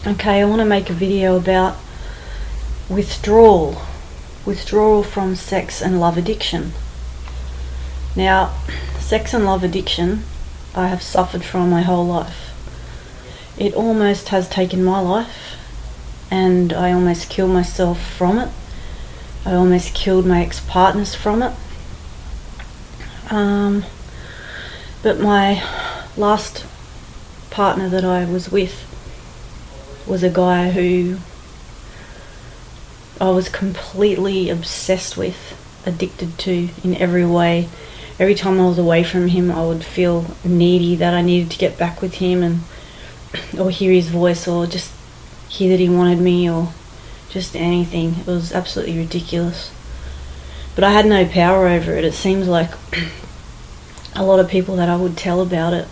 Okay, I want to make a video about withdrawal from sex and love addiction. Now, sex and love addiction I have suffered from my whole life. It almost has taken my life, and I almost killed myself from it. I almost killed my ex-partners from it. But my last partner that I was with was a guy who I was completely obsessed with, addicted to in every way. Every time I was away from him, I would feel needy, that I needed to get back with him or hear his voice, or just hear that he wanted me, or just anything. It was absolutely ridiculous. But I had no power over it. It seems like a lot of people that I would tell about it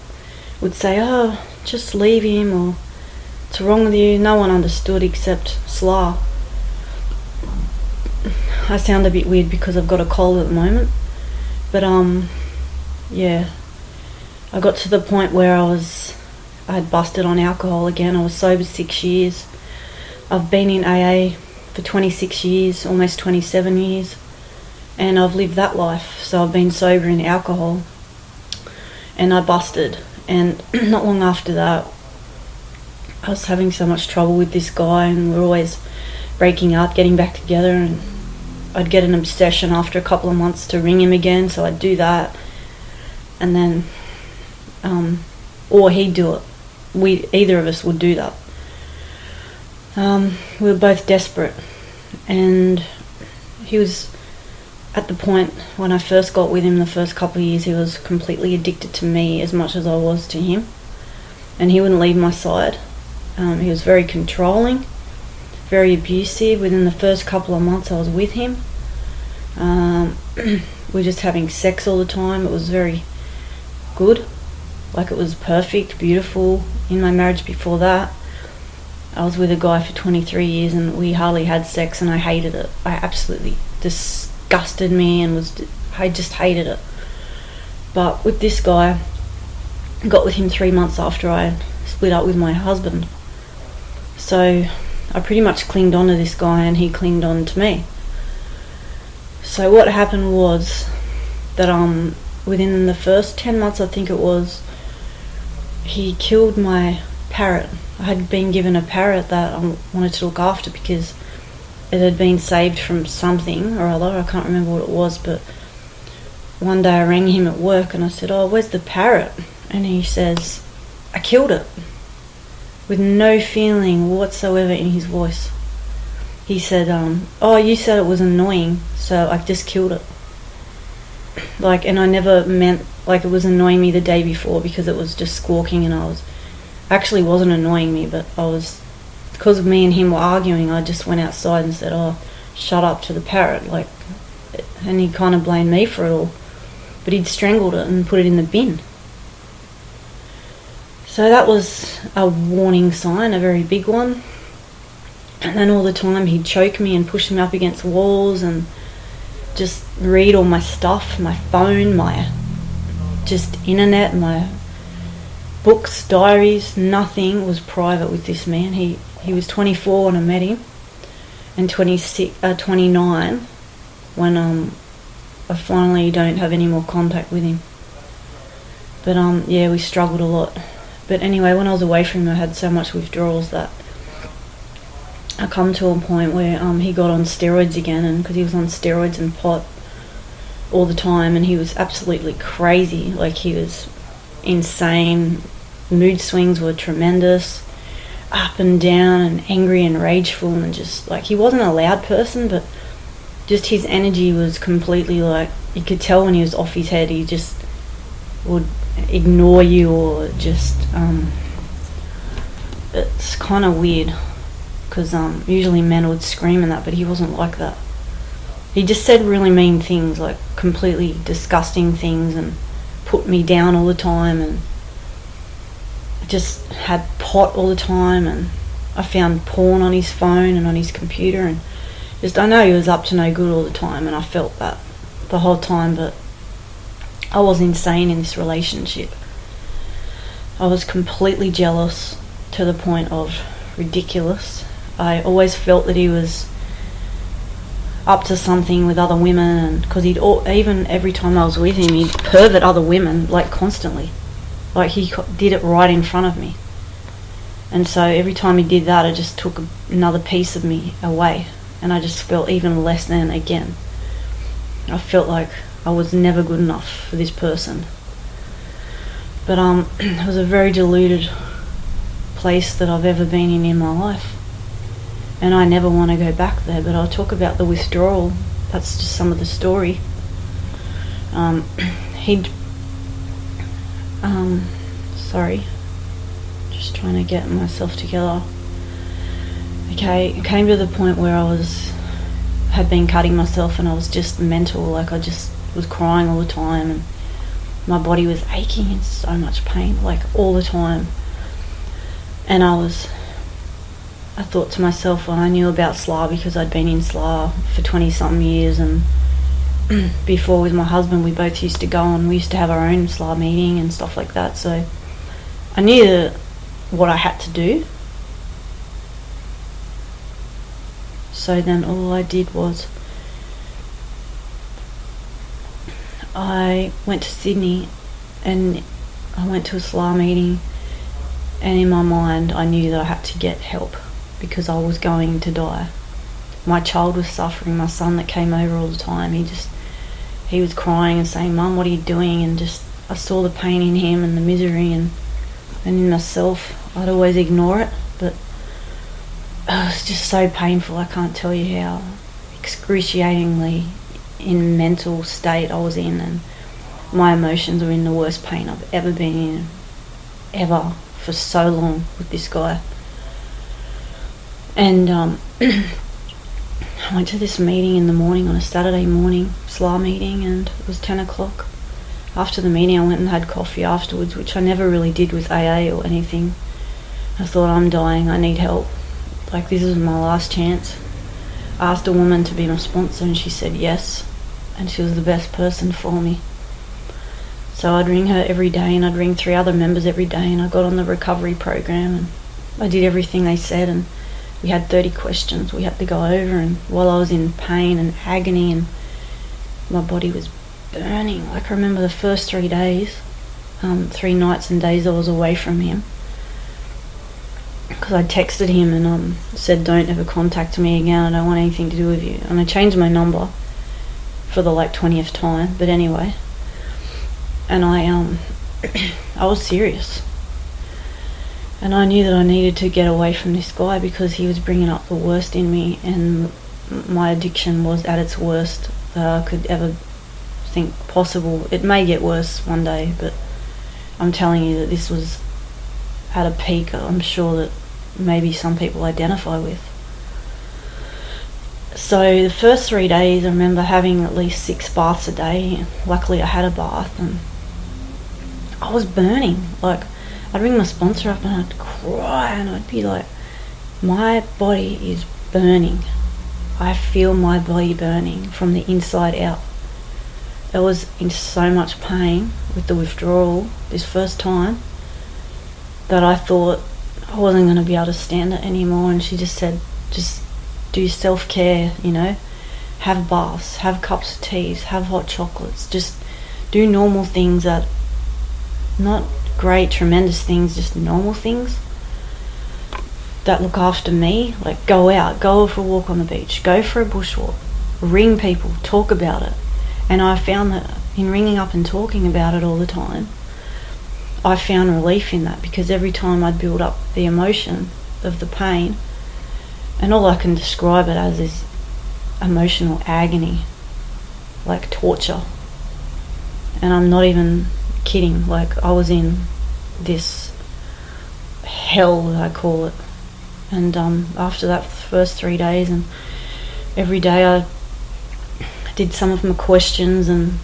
would say, "Oh, just leave him," or "What's wrong with you?" No one understood except SLAA. I sound a bit weird because I've got a cold at the moment. But yeah, I got to the point where I had busted on alcohol again. I was sober 6 years. I've been in AA for 26 years, almost 27 years, and I've lived that life. So I've been sober in alcohol, and I busted. And not long after that, I was having so much trouble with this guy, and we were always breaking up, getting back together, and I'd get an obsession after a couple of months to ring him again, so I'd do that, and then or he'd do it. Either of us would do that. We were both desperate, and he was at the point when I first got with him, the first couple of years, he was completely addicted to me as much as I was to him, and he wouldn't leave my side. He was very controlling, very abusive. Within the first couple of months I was with him, we were just having sex all the time. It was very good, like it was perfect, beautiful. In my marriage before that, I was with a guy for 23 years, and we hardly had sex, and I hated it. I absolutely disgusted me, and I just hated it. But with this guy, I got with him 3 months after I split up with my husband. So I pretty much clinged on to this guy, and he clinged on to me. So what happened was that within the first 10 months, I think it was, he killed my parrot. I had been given a parrot that I wanted to look after because it had been saved from something or other. I can't remember what it was, but one day I rang him at work and I said, "Oh, where's the parrot?" And he says, "I killed it," with no feeling whatsoever in his voice. He said, "Oh, you said it was annoying, so I just killed it." And I never meant like it was annoying me the day before, because it was just squawking, and actually wasn't annoying me, but because of me and him were arguing, I just went outside and said, "Oh, shut up," to the parrot, and he kind of blamed me for it all, but he'd strangled it and put it in the bin. So that was a warning sign, a very big one. And then all the time he'd choke me and push me up against walls and just read all my stuff, my phone, my just internet, my books, diaries. Nothing was private with this man. He was 24 when I met him, and 29 when I finally don't have any more contact with him. But yeah, we struggled a lot. But anyway, when I was away from him, I had so much withdrawals that I come to a point where he got on steroids again, and because he was on steroids and pot all the time, and he was absolutely crazy. He was insane. Mood swings were tremendous, up and down, and angry and rageful, and just he wasn't a loud person, but just his energy was completely you could tell when he was off his head. He just would ignore you, or just it's kind of weird, because usually men would scream and that, but he wasn't like that. He just said really mean things, completely disgusting things, and put me down all the time, and just had pot all the time, and I found porn on his phone and on his computer, and I know he was up to no good all the time, and I felt that the whole time, but I was insane in this relationship. I was completely jealous to the point of ridiculous. I always felt that he was up to something with other women, and because even every time I was with him, he'd pervert other women, like, constantly. Like, he did it right in front of me. And so every time he did that, it just took another piece of me away, and I just felt even less than again. I felt like I was never good enough for this person. But it was a very deluded place that I've ever been in my life, and I never want to go back there. But I'll talk about the withdrawal. That's just some of the story. Sorry, just trying to get myself together. Okay, it came to the point where I had been cutting myself, and I was just mental. Like, I just was crying all the time, and my body was aching in so much pain, like, all the time. And I thought to myself, well, I knew about SLAA because I'd been in SLAA for 20-something years, and before with my husband, we both used to go, and we used to have our own SLAA meeting and stuff like that. So I knew what I had to do. So then all I did was I went to Sydney, and I went to a SLAA meeting, and in my mind I knew that I had to get help because I was going to die. My child was suffering, my son that came over all the time, he was crying and saying, "Mum, what are you doing?" And just, I saw the pain in him and the misery, and in myself. I'd always ignore it, but it was just so painful. I can't tell you how excruciatingly in mental state I was in, and my emotions were in the worst pain I've ever been in, ever, for so long with this guy. And I went to this meeting in the morning on a Saturday morning, SLAA meeting, and it was 10 o'clock. After the meeting I went and had coffee afterwards, which I never really did with AA or anything. I thought, I'm dying, I need help. Like, this is my last chance. I asked a woman to be my sponsor, and she said yes, and she was the best person for me. So I'd ring her every day, and I'd ring 3 other members every day, and I got on the recovery program, and I did everything they said, and we had 30 questions we had to go over, and while I was in pain and agony, and my body was burning. Like, I remember the first 3 days, 3 nights and days I was away from him, because I texted him and said, "Don't ever contact me again, I don't want anything to do with you." And I changed my number for the 20th time, but anyway. And I was serious, and I knew that I needed to get away from this guy because he was bringing up the worst in me, and my addiction was at its worst that I could ever think possible. It may get worse one day, but I'm telling you that this was at a peak I'm sure that maybe some people identify with. So the first 3 days I remember having at least 6 baths a day. Luckily I had a bath, and I was burning. Like, I'd ring my sponsor up and I'd cry, and I'd be like, my body is burning. I feel my body burning from the inside out. I was in so much pain with the withdrawal this first time that I thought I wasn't going to be able to stand it anymore. And she just said, just do self-care, have baths, have cups of teas, have hot chocolates, just do normal things, that not great tremendous things, just normal things that look after me. Like, go out, go for a walk on the beach, go for a bushwalk, ring people, talk about it. And I found that in ringing up and talking about it all the time, I found relief in that, because every time I'd build up the emotion of the pain, and all I can describe it as is emotional agony, like torture. And I'm not even kidding. Like, I was in this hell, that I call it. And after that first 3 days, and every day I did some of my questions and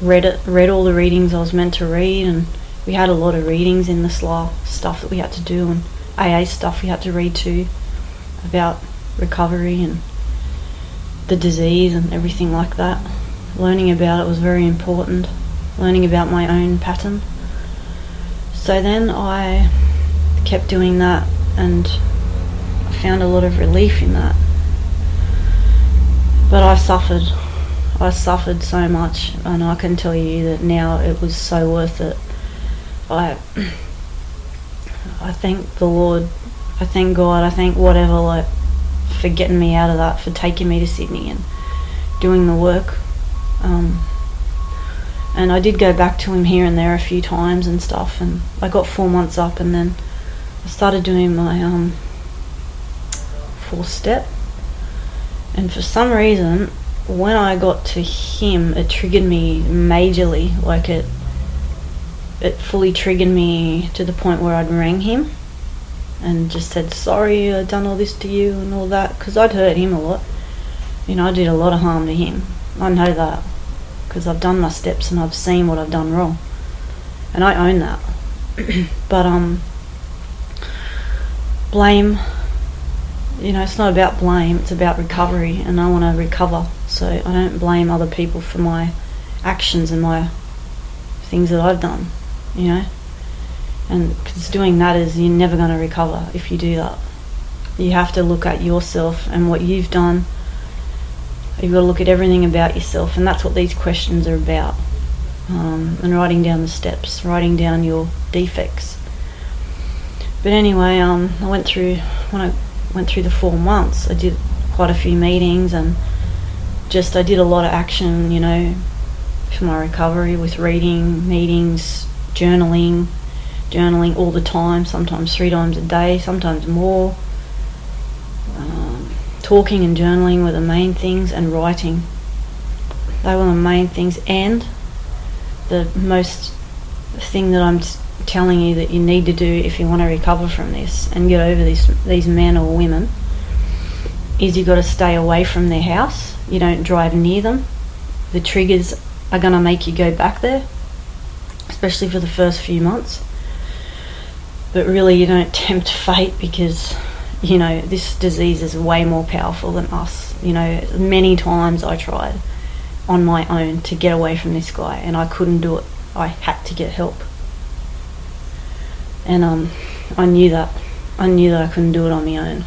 read all the readings I was meant to read, and we had a lot of readings in the SLAA stuff that we had to do, and AA stuff we had to read too, about recovery and the disease and everything like that. Learning about it was very important, learning about my own pattern. So then I kept doing that, and found a lot of relief in that. But I suffered so much, and I can tell you that now it was so worth it. I thank the Lord, I thank God, I thank whatever, like, for getting me out of that, for taking me to Sydney and doing the work. And I did go back to him here and there a few times and stuff, and I got 4 months up, and then I started doing my 4th step. And for some reason, when I got to him, it triggered me majorly. Like, it fully triggered me to the point where I'd rang him and just said, sorry, I've done all this to you and all that, because I'd hurt him a lot. You know, I did a lot of harm to him. I know that, because I've done my steps and I've seen what I've done wrong, and I own that. But blame, you know, it's not about blame, it's about recovery, and I want to recover, so I don't blame other people for my actions and my things that I've done, you know. And because doing that is, you're never going to recover if you do that. You have to look at yourself and what you've done. You've got to look at everything about yourself, and that's what these questions are about. And writing down the steps, writing down your defects. But anyway, when I went through the 4 months, I did quite a few meetings, and I did a lot of action, you know, for my recovery, with reading, meetings, journaling all the time, sometimes 3 times a day, sometimes more. Talking and journaling were the main things, and writing. They were the main things, and the most thing that I'm telling you that you need to do if you want to recover from this and get over these men or women is, you got to stay away from their house. You don't drive near them. The triggers are going to make you go back there, especially for the first few months. But really, you don't tempt fate, because, you know, this disease is way more powerful than us. You know, many times I tried on my own to get away from this guy, and I couldn't do it. I had to get help. And I knew that I couldn't do it on my own.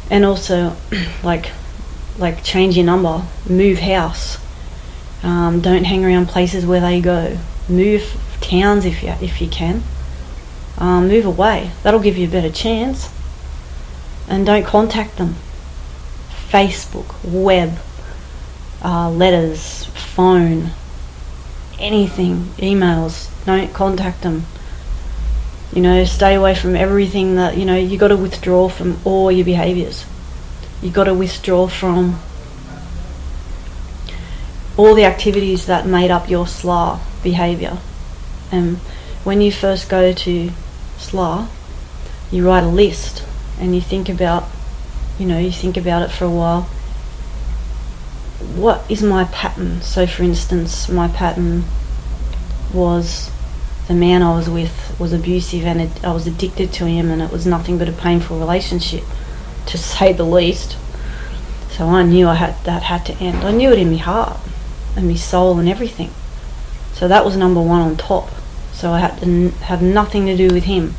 And also, like change your number, move house. Don't hang around places where they go. Move towns if you can. Move away. That'll give you a better chance. And don't contact them. Facebook, web, letters, phone, anything, emails. Don't contact them. You know, stay away from everything that, you know, you got to withdraw from all your behaviours. You got to withdraw from all the activities that made up your SLAA behaviour. And when you first go to SLAA, you write a list, and you think about it for a while. What is my pattern? So for instance, my pattern was, the man I was with was abusive, and I was addicted to him, and it was nothing but a painful relationship, to say the least. So I knew that had to end. I knew it in my heart and my soul and everything. So that was number one on top. So I had to have nothing to do with him.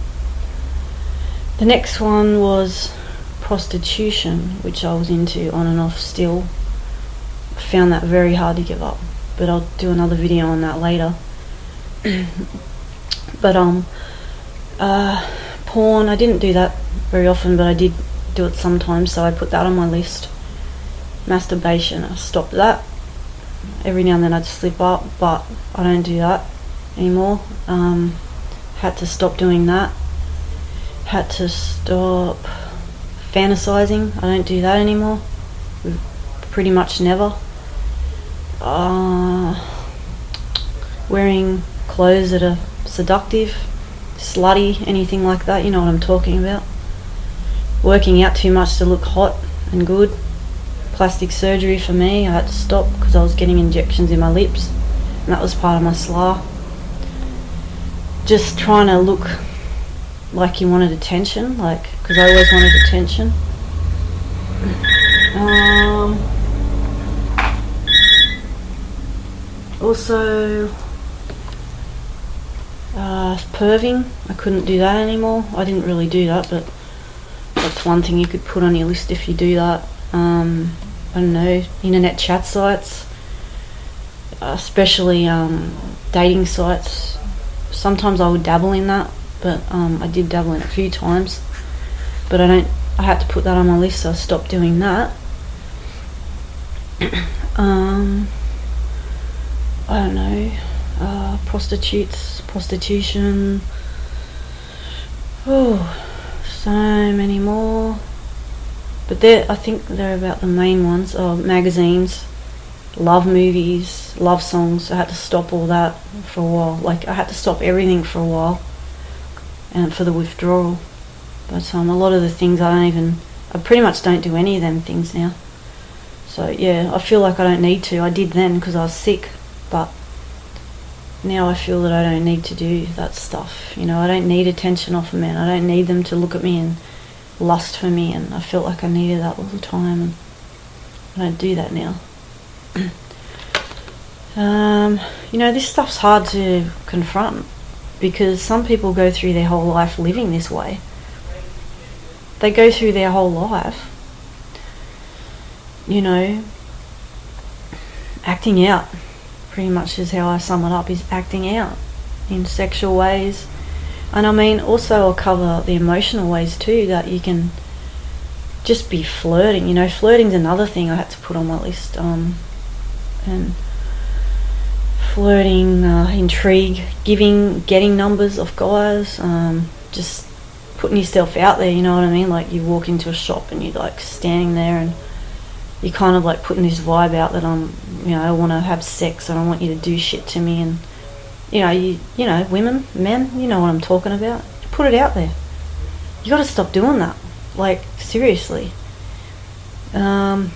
The next one was prostitution, which I was into on and off still. I found that very hard to give up, but I'll do another video on that later. But porn, I didn't do that very often, but I did do it sometimes, so I put that on my list. Masturbation, I stopped that. Every now and then I'd slip up, but I don't do that anymore. Had to stop doing that. Had to stop fantasizing. I don't do that anymore. Pretty much never. Wearing clothes that are seductive, slutty, anything like that, you know what I'm talking about. Working out too much to look hot and good. Plastic surgery for me, I had to stop because I was getting injections in my lips, and that was part of my SLAA. Just trying to look like you wanted attention, because I always wanted attention. Also, perving, I couldn't do that anymore. I didn't really do that, but one thing you could put on your list if you do that. I don't know, internet chat sites, especially dating sites. Sometimes I would dabble in that, but I did dabble in it a few times, but I had to put that on my list, so I stopped doing that. I don't know, prostitution, oh, so many more, but I think they're about the main ones. Magazines, love movies, love songs. I had to stop all that for a while. Like, I had to stop everything for a while, and for the withdrawal. But a lot of the things I pretty much don't do any of them things now. So yeah, I feel like I don't need to. I did then because I was sick, but now I feel that I don't need to do that stuff. I don't need attention off of men. I don't need them to look at me and lust for me, and I felt like I needed that all the time, and I don't do that now. This stuff's hard to confront because some people go through their whole life living this way. They go through their whole life, acting out, pretty much is how I sum it up, is acting out in sexual ways. And also I'll cover the emotional ways too, that you can just be flirting. Flirting's another thing I had to put on my list. And flirting, intrigue, getting numbers of guys, just putting yourself out there, you know what I mean? Like, you walk into a shop and you're like standing there and you're kind of like putting this vibe out that I want to have sex, and I want you to do shit to me, and women, men, you know what I'm talking about. Put it out there. You got to stop doing that. Like, seriously. You're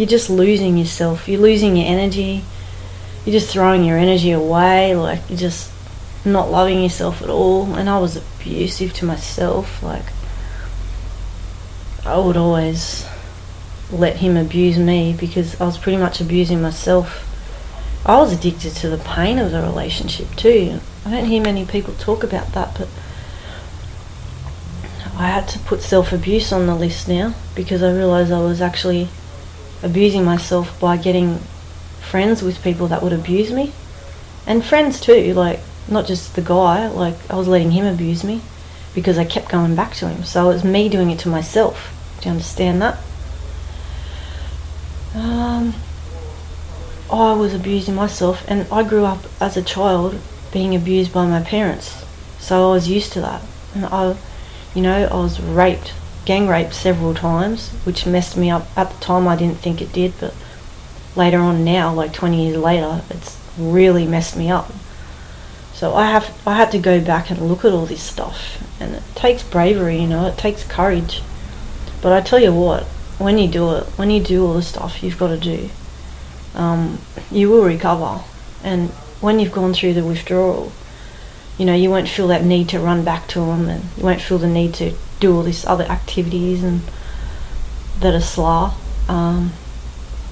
just losing yourself. You're losing your energy. You're just throwing your energy away. Like, you're just not loving yourself at all. And I was abusive to myself. Like, I would always let him abuse me because I was pretty much abusing myself. I was addicted to the pain of the relationship too. I don't hear many people talk about that, but I had to put self-abuse on the list now because I realised I was actually abusing myself by getting friends with people that would abuse me. And friends too, like, not just the guy. Like, I was letting him abuse me because I kept going back to him. So it was me doing it to myself. Do you understand that? I was abusing myself, and I grew up as a child being abused by my parents, so I was used to that. And I was raped, gang raped several times, which messed me up. At the time I didn't think it did, but later on now, like 20 years later, it's really messed me up. So I had to go back and look at all this stuff, and it takes bravery, it takes courage. But I tell you what, when you do all the stuff you've got to do, you will recover. And when you've gone through the withdrawal, you won't feel that need to run back to them, and you won't feel the need to do all these other activities and that are SLAA.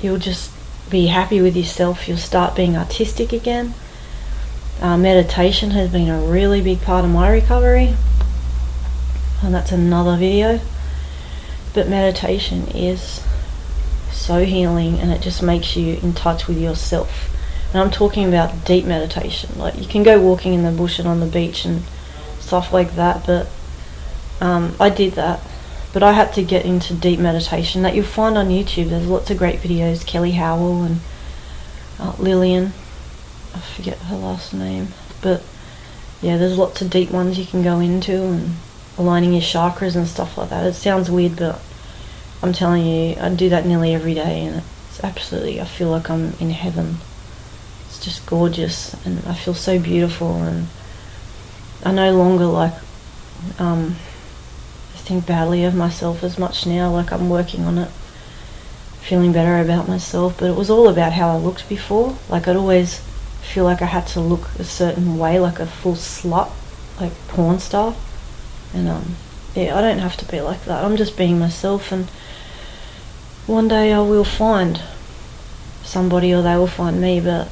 You'll just be happy with yourself. You'll start being artistic again. Meditation has been a really big part of my recovery, and that's another video. But meditation is so healing, and it just makes you in touch with yourself. And I'm talking about deep meditation. Like, you can go walking in the bush and on the beach and stuff like that, but I did that. But I had to get into deep meditation that you'll find on YouTube. There's lots of great videos. Kelly Howell and Lillian, I forget her last name, but yeah, there's lots of deep ones you can go into, and aligning your chakras and stuff like that. It sounds weird, but I'm telling you, I do that nearly every day, and it's absolutely, I feel like I'm in heaven. It's just gorgeous, and I feel so beautiful, and I no longer think badly of myself as much now. Like, I'm working on it, feeling better about myself. But it was all about how I looked before. Like, I'd always feel like I had to look a certain way, like a full slut, like porn star. And yeah, I don't have to be like that. I'm just being myself, and one day I will find somebody, or they will find me, but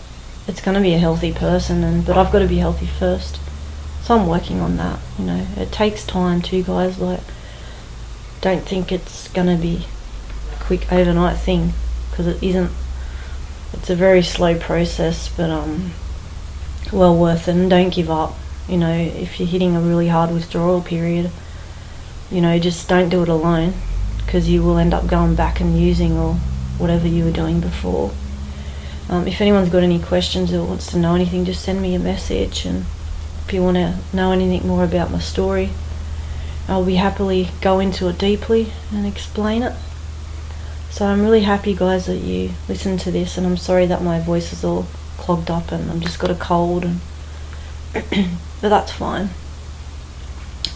it's going to be a healthy person, but I've got to be healthy first. So I'm working on that. It takes time too, guys. Like, don't think it's gonna be a quick overnight thing, because it isn't. It's a very slow process, but well worth it. And don't give up. You know, if you're hitting a really hard withdrawal period, you know, just don't do it alone, because you will end up going back and using or whatever you were doing before. If anyone's got any questions or wants to know anything, just send me a message, and if you want to know anything more about my story, I'll be happily go into it deeply and explain it. So I'm really happy, guys, that you listened to this, and I'm sorry that my voice is all clogged up and I've just got a cold, and but that's fine.